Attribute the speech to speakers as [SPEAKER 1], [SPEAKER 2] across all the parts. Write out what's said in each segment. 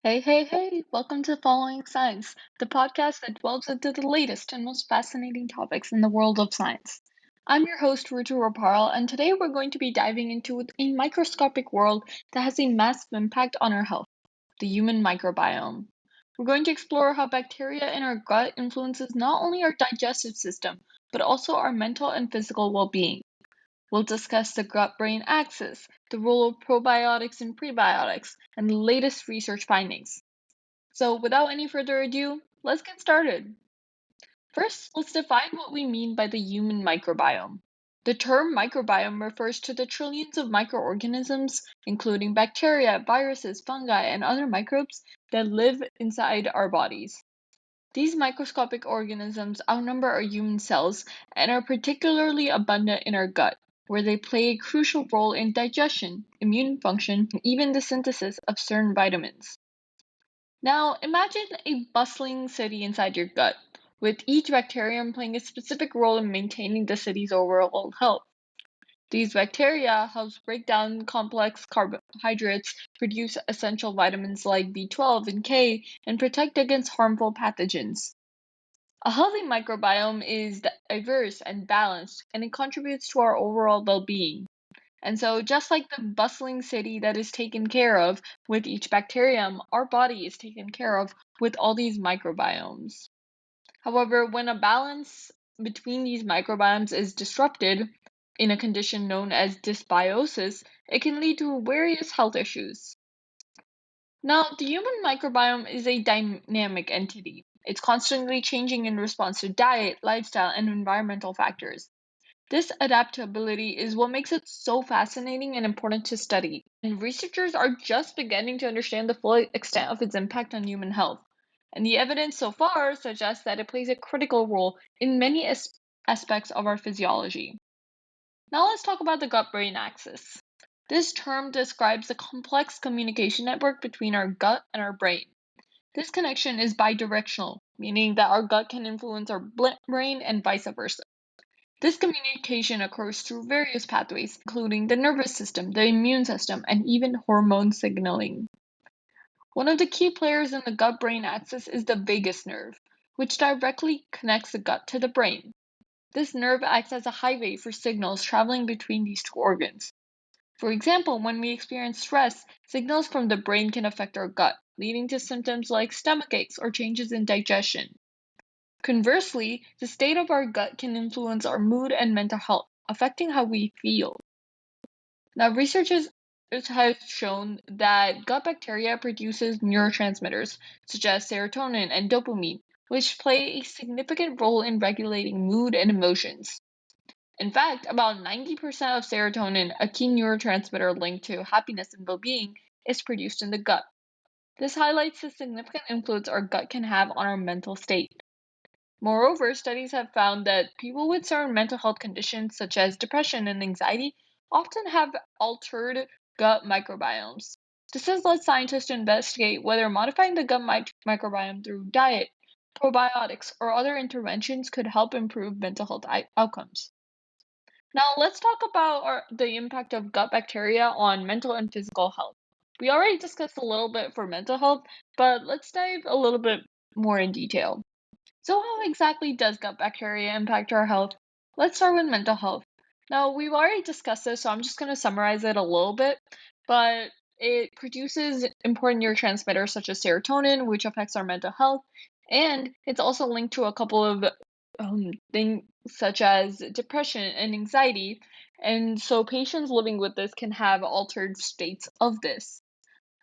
[SPEAKER 1] Hey, hey, hey, welcome to Following Science, the podcast that delves into the latest and most fascinating topics in the world of science. I'm your host, Rutu Rapal, and today we're going to be diving into a microscopic world that has a massive impact on our health, the human microbiome. We're going to explore how bacteria in our gut influences not only our digestive system, but also our mental and physical well-being. We'll discuss the gut-brain axis, the role of probiotics and prebiotics, and the latest research findings. So, without any further ado, let's get started. First, let's define what we mean by the human microbiome. The term microbiome refers to the trillions of microorganisms, including bacteria, viruses, fungi, and other microbes, that live inside our bodies. These microscopic organisms outnumber our human cells and are particularly abundant in our gut, where they play a crucial role in digestion, immune function, and even the synthesis of certain vitamins. Now, imagine a bustling city inside your gut, with each bacterium playing a specific role in maintaining the city's overall health. These bacteria help break down complex carbohydrates, produce essential vitamins like B12 and K, and protect against harmful pathogens. A healthy microbiome is diverse and balanced, and it contributes to our overall well being. And so, just like the bustling city that is taken care of with each bacterium, our body is taken care of with all these microbiomes. However, when a balance between these microbiomes is disrupted in a condition known as dysbiosis, it can lead to various health issues. Now, the human microbiome is a dynamic entity. It's constantly changing in response to diet, lifestyle, and environmental factors. This adaptability is what makes it so fascinating and important to study, and researchers are just beginning to understand the full extent of its impact on human health. And the evidence so far suggests that it plays a critical role in many aspects of our physiology. Now let's talk about the gut-brain axis. This term describes the complex communication network between our gut and our brain. This connection is bidirectional, meaning that our gut can influence our brain and vice versa. This communication occurs through various pathways, including the nervous system, the immune system, and even hormone signaling. One of the key players in the gut brain axis is the vagus nerve, which directly connects the gut to the brain. This nerve acts as a highway for signals traveling between these two organs. For example, when we experience stress, signals from the brain can affect our gut, leading to symptoms like stomach aches or changes in digestion. Conversely, the state of our gut can influence our mood and mental health, affecting how we feel. Now, researchers have shown that gut bacteria produces neurotransmitters such as serotonin and dopamine, which play a significant role in regulating mood and emotions. In fact, about 90% of serotonin, a key neurotransmitter linked to happiness and well-being, is produced in the gut. This highlights the significant influence our gut can have on our mental state. Moreover, studies have found that people with certain mental health conditions, such as depression and anxiety, often have altered gut microbiomes. This has led scientists to investigate whether modifying the gut microbiome through diet, probiotics, or other interventions could help improve mental health outcomes. Now, let's talk about the impact of gut bacteria on mental and physical health. We already discussed a little bit for mental health, but let's dive a little bit more in detail. So, how exactly does gut bacteria impact our health? Let's start with mental health. Now, we've already discussed this, so I'm just going to summarize it a little bit, but it produces important neurotransmitters such as serotonin, which affects our mental health, and it's also linked to a couple of things such as depression and anxiety. And so, patients living with this can have altered states of this.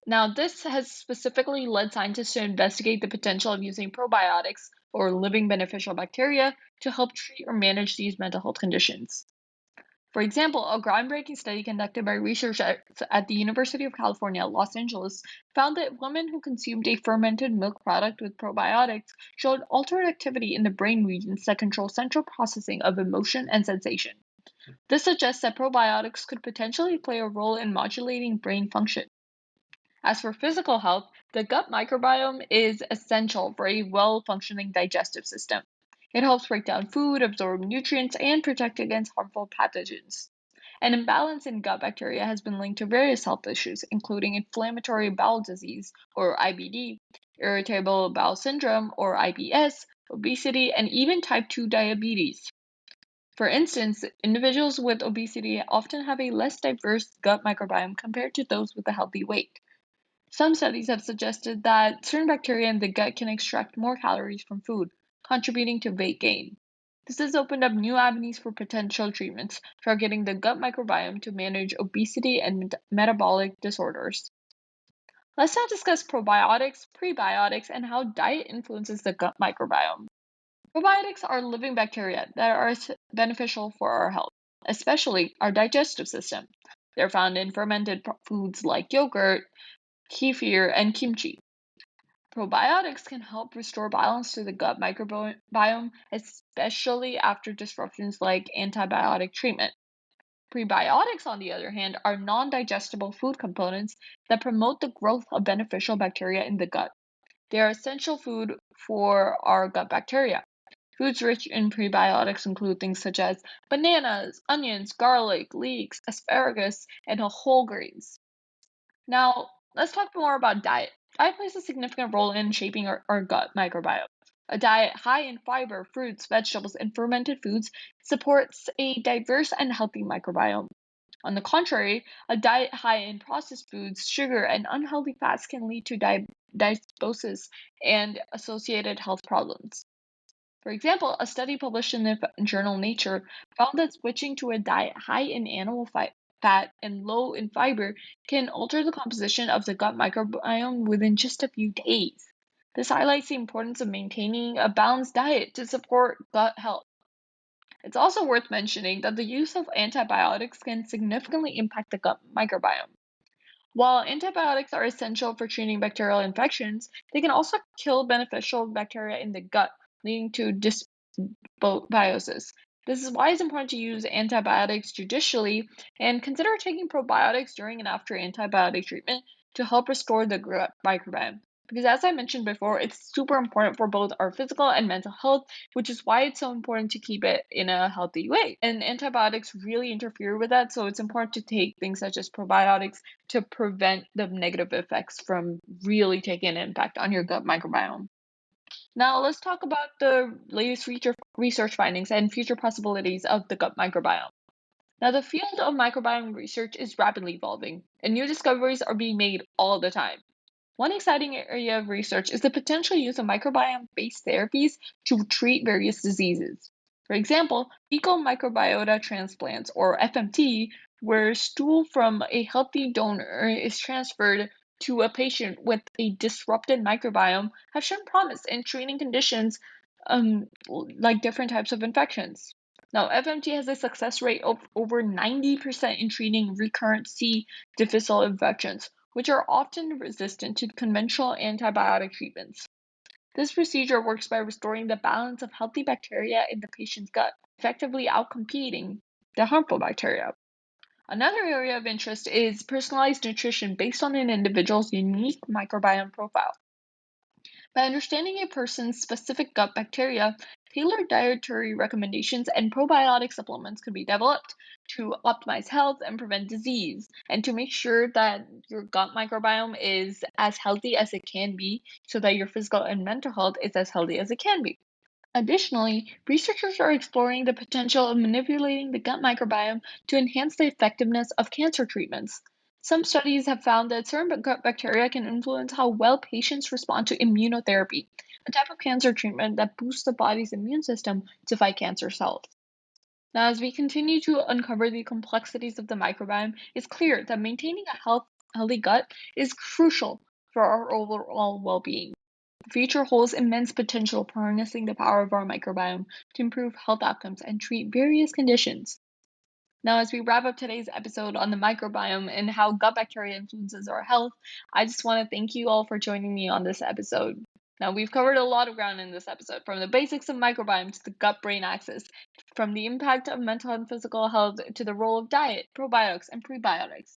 [SPEAKER 1] Now, this has specifically led scientists to investigate the potential of using probiotics or living beneficial bacteria to help treat or manage these mental health conditions. For example, a groundbreaking study conducted by researchers at the University of California, Los Angeles, found that women who consumed a fermented milk product with probiotics showed altered activity in the brain regions that control central processing of emotion and sensation. This suggests that probiotics could potentially play a role in modulating brain function. As for physical health, the gut microbiome is essential for a well-functioning digestive system. It helps break down food, absorb nutrients, and protect against harmful pathogens. An imbalance in gut bacteria has been linked to various health issues, including inflammatory bowel disease, or IBD, irritable bowel syndrome, or IBS, obesity, and even type 2 diabetes. For instance, individuals with obesity often have a less diverse gut microbiome compared to those with a healthy weight. Some studies have suggested that certain bacteria in the gut can extract more calories from food, contributing to weight gain. This has opened up new avenues for potential treatments, targeting the gut microbiome to manage obesity and metabolic disorders. Let's now discuss probiotics, prebiotics, and how diet influences the gut microbiome. Probiotics are living bacteria that are beneficial for our health, especially our digestive system. They're found in fermented foods like yogurt, kefir, and kimchi. Probiotics can help restore balance to the gut microbiome, especially after disruptions like antibiotic treatment. Prebiotics, on the other hand, are non digestible food components that promote the growth of beneficial bacteria in the gut. They are essential food for our gut bacteria. Foods rich in prebiotics include things such as bananas, onions, garlic, leeks, asparagus, and whole grains. Now, let's talk more about diet. Diet plays a significant role in shaping our gut microbiome. A diet high in fiber, fruits, vegetables, and fermented foods supports a diverse and healthy microbiome. On the contrary, a diet high in processed foods, sugar, and unhealthy fats can lead to dysbiosis and associated health problems. For example, a study published in the journal Nature found that switching to a diet high in animal fat and low in fiber can alter the composition of the gut microbiome within just a few days. This highlights the importance of maintaining a balanced diet to support gut health. It's also worth mentioning that the use of antibiotics can significantly impact the gut microbiome. While antibiotics are essential for treating bacterial infections, they can also kill beneficial bacteria in the gut, leading to dysbiosis. This is why it's important to use antibiotics judicially and consider taking probiotics during and after antibiotic treatment to help restore the gut microbiome. Because as I mentioned before, it's super important for both our physical and mental health, which is why it's so important to keep it in a healthy way. And antibiotics really interfere with that, so it's important to take things such as probiotics to prevent the negative effects from really taking an impact on your gut microbiome. Now, let's talk about the latest research findings and future possibilities of the gut microbiome. Now, the field of microbiome research is rapidly evolving, and new discoveries are being made all the time. One exciting area of research is the potential use of microbiome-based therapies to treat various diseases. For example, fecal microbiota transplants, or FMT, where stool from a healthy donor is transferred to a patient with a disrupted microbiome, have shown promise in treating conditions like different types of infections. Now, FMT has a success rate of over 90% in treating recurrent C. difficile infections, which are often resistant to conventional antibiotic treatments. This procedure works by restoring the balance of healthy bacteria in the patient's gut, effectively outcompeting the harmful bacteria. Another area of interest is personalized nutrition based on an individual's unique microbiome profile. By understanding a person's specific gut bacteria, tailored dietary recommendations and probiotic supplements can be developed to optimize health and prevent disease, and to make sure that your gut microbiome is as healthy as it can be, so that your physical and mental health is as healthy as it can be. Additionally, researchers are exploring the potential of manipulating the gut microbiome to enhance the effectiveness of cancer treatments. Some studies have found that certain gut bacteria can influence how well patients respond to immunotherapy, a type of cancer treatment that boosts the body's immune system to fight cancer cells. Now, as we continue to uncover the complexities of the microbiome, it's clear that maintaining a healthy gut is crucial for our overall well being. The future holds immense potential for harnessing the power of our microbiome to improve health outcomes and treat various conditions. Now, as we wrap up today's episode on the microbiome and how gut bacteria influences our health, I just want to thank you all for joining me on this episode. Now, we've covered a lot of ground in this episode, from the basics of microbiome to the gut-brain axis, from the impact of mental and physical health to the role of diet, probiotics, and prebiotics.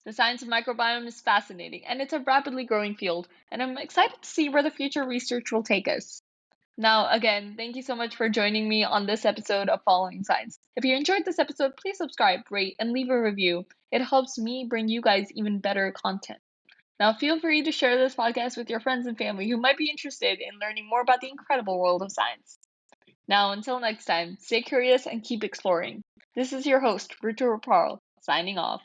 [SPEAKER 1] The science of microbiome is fascinating, and it's a rapidly growing field, and I'm excited to see where the future research will take us. Now, again, thank you so much for joining me on this episode of Following Science. If you enjoyed this episode, please subscribe, rate, and leave a review. It helps me bring you guys even better content. Now, feel free to share this podcast with your friends and family who might be interested in learning more about the incredible world of science. Now, until next time, stay curious and keep exploring. This is your host, Ruta Raparo, signing off.